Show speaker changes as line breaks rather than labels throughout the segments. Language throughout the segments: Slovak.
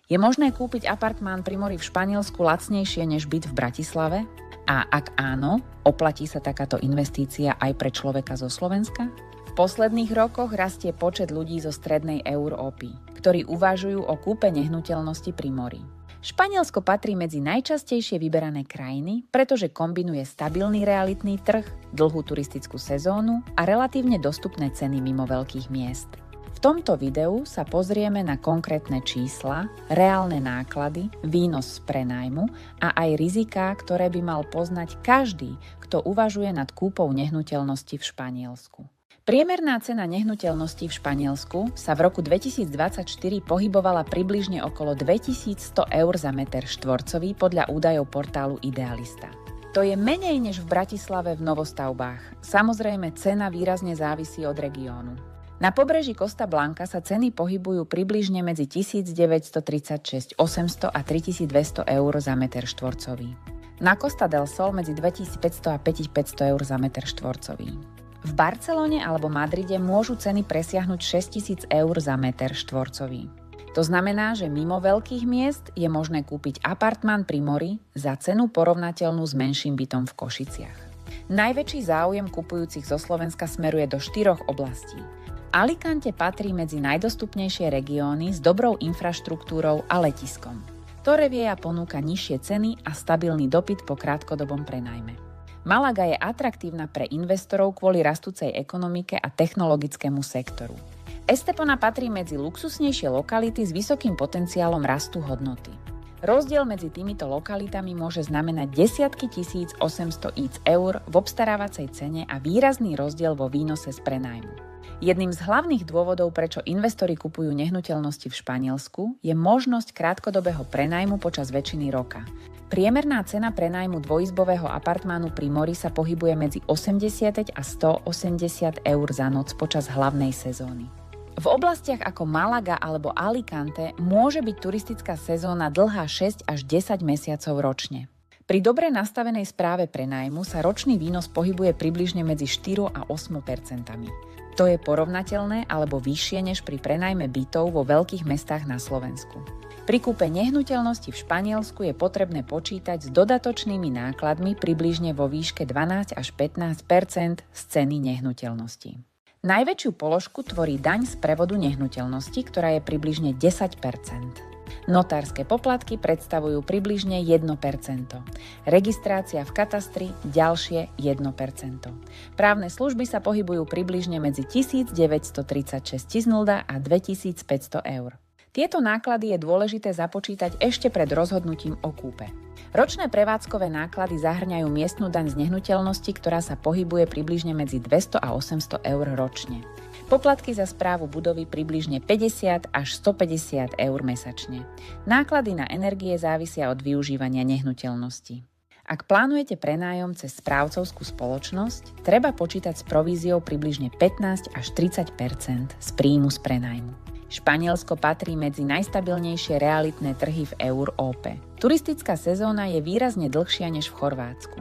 Je možné kúpiť apartmán pri mori v Španielsku lacnejšie než byt v Bratislave? A ak áno, oplatí sa takáto investícia aj pre človeka zo Slovenska? V posledných rokoch rastie počet ľudí zo strednej Európy, ktorí uvažujú o kúpe nehnuteľnosti pri mori. Španielsko patrí medzi najčastejšie vyberané krajiny, pretože kombinuje stabilný realitný trh, dlhú turistickú sezónu a relatívne dostupné ceny mimo veľkých miest. V tomto videu sa pozrieme na konkrétne čísla, reálne náklady, výnos z prenájmu a aj riziká, ktoré by mal poznať každý, kto uvažuje nad kúpou nehnuteľnosti v Španielsku. Priemerná cena nehnuteľností v Španielsku sa v roku 2024 pohybovala približne okolo 2100 eur za meter štvorcový podľa údajov portálu Idealista. To je menej než v Bratislave v novostavbách. Samozrejme, cena výrazne závisí od regiónu. Na pobreží Costa Blanca sa ceny pohybujú približne medzi 1936 800 a 3200 eur za meter štvorcový. Na Costa del Sol medzi 2500 a 5500 eur za meter štvorcový. V Barcelone alebo Madride môžu ceny presiahnuť 6000 eur za meter štvorcový. To znamená, že mimo veľkých miest je možné kúpiť apartmán pri mori za cenu porovnateľnú s menším bytom v Košiciach. Najväčší záujem kupujúcich zo Slovenska smeruje do 4 oblastí. Alicante patrí medzi najdostupnejšie regióny s dobrou infraštruktúrou a letiskom. Torrevieja ponúka nižšie ceny a stabilný dopyt po krátkodobom prenajme. Malaga je atraktívna pre investorov kvôli rastúcej ekonomike a technologickému sektoru. Estepona patrí medzi luxusnejšie lokality s vysokým potenciálom rastu hodnoty. Rozdiel medzi týmito lokalitami môže znamenať desiatky tisíc 800 eur v obstarávacej cene a výrazný rozdiel vo výnose z prenájmu. Jedným z hlavných dôvodov, prečo investori kupujú nehnuteľnosti v Španielsku, je možnosť krátkodobého prenajmu počas väčšiny roka. Priemerná cena prenájmu dvojizbového apartmánu pri mori sa pohybuje medzi 80 a 180 eur za noc počas hlavnej sezóny. V oblastiach ako Malaga alebo Alicante môže byť turistická sezóna dlhá 6 až 10 mesiacov ročne. Pri dobre nastavenej správe prenájmu sa ročný výnos pohybuje približne medzi 4 a 8 percentami. To je porovnateľné alebo vyššie než pri prenajme bytov vo veľkých mestách na Slovensku. Pri kúpe nehnuteľnosti v Španielsku je potrebné počítať s dodatočnými nákladmi približne vo výške 12 až 15 % z ceny nehnuteľnosti. Najväčšiu položku tvorí daň z prevodu nehnuteľnosti, ktorá je približne 10 %. Notárske poplatky predstavujú približne 1 %. Registrácia v katastri ďalšie 1 %. Právne služby sa pohybujú približne medzi 1936 000 a 2500 eur. Tieto náklady je dôležité započítať ešte pred rozhodnutím o kúpe. Ročné prevádzkové náklady zahŕňajú miestnu daň z nehnuteľnosti, ktorá sa pohybuje približne medzi 200 a 800 eur ročne. Poplatky za správu budovy približne 50 až 150 eur mesačne. Náklady na energie závisia od využívania nehnuteľnosti. Ak plánujete prenájom cez správcovskú spoločnosť, treba počítať s províziou približne 15 až 30 % z príjmu z prenájmu. Španielsko patrí medzi najstabilnejšie realitné trhy v Európe. Turistická sezóna je výrazne dlhšia než v Chorvátsku.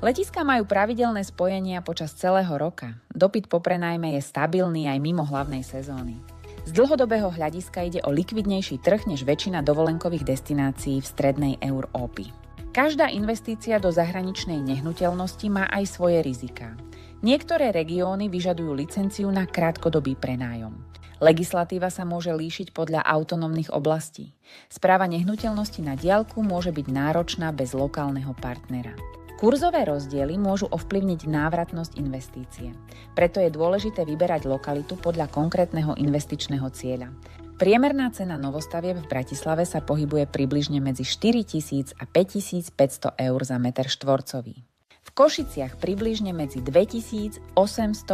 Letiská majú pravidelné spojenia počas celého roka. Dopyt po prenajme je stabilný aj mimo hlavnej sezóny. Z dlhodobého hľadiska ide o likvidnejší trh než väčšina dovolenkových destinácií v strednej Európy. Každá investícia do zahraničnej nehnuteľnosti má aj svoje riziká. Niektoré regióny vyžadujú licenciu na krátkodobý prenájom. Legislatíva sa môže líšiť podľa autonómnych oblastí. Správa nehnuteľnosti na diaľku môže byť náročná bez lokálneho partnera. Kurzové rozdiely môžu ovplyvniť návratnosť investície. Preto je dôležité vyberať lokalitu podľa konkrétneho investičného cieľa. Priemerná cena novostavieb v Bratislave sa pohybuje približne medzi 4000 a 5500 eur za meter štvorcový. V Košiciach približne medzi 2800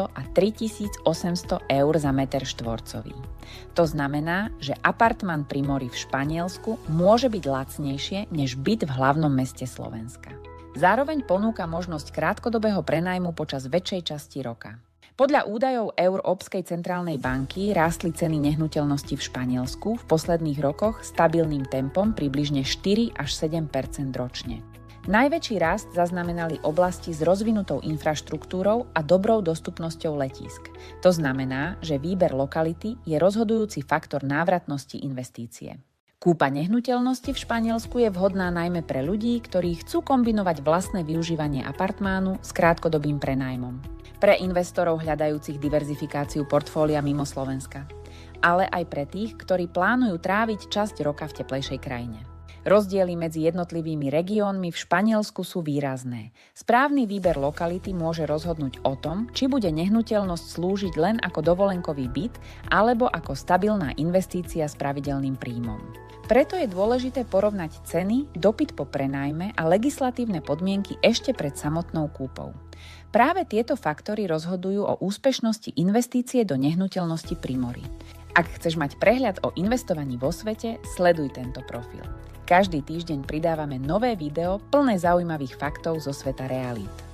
a 3800 eur za meter štvorcový. To znamená, že apartmán pri mori v Španielsku môže byť lacnejšie než byt v hlavnom meste Slovenska. Zároveň ponúka možnosť krátkodobého prenajmu počas väčšej časti roka. Podľa údajov Európskej centrálnej banky rástli ceny nehnuteľnosti v Španielsku v posledných rokoch stabilným tempom približne 4 až 7 % ročne. Najväčší rast zaznamenali oblasti s rozvinutou infraštruktúrou a dobrou dostupnosťou letísk. To znamená, že výber lokality je rozhodujúci faktor návratnosti investície. Kúpa nehnuteľnosti v Španielsku je vhodná najmä pre ľudí, ktorí chcú kombinovať vlastné využívanie apartmánu s krátkodobým prenájmom. Pre investorov hľadajúcich diverzifikáciu portfólia mimo Slovenska. Ale aj pre tých, ktorí plánujú tráviť časť roka v teplejšej krajine. Rozdiely medzi jednotlivými regiónmi v Španielsku sú výrazné. Správny výber lokality môže rozhodnúť o tom, či bude nehnuteľnosť slúžiť len ako dovolenkový byt alebo ako stabilná investícia s pravidelným príjmom. Preto je dôležité porovnať ceny, dopyt po prenajme a legislatívne podmienky ešte pred samotnou kúpou. Práve tieto faktory rozhodujú o úspešnosti investície do nehnuteľnosti pri mori. Ak chceš mať prehľad o investovaní vo svete, sleduj tento profil. Každý týždeň pridávame nové video plné zaujímavých faktov zo sveta realít.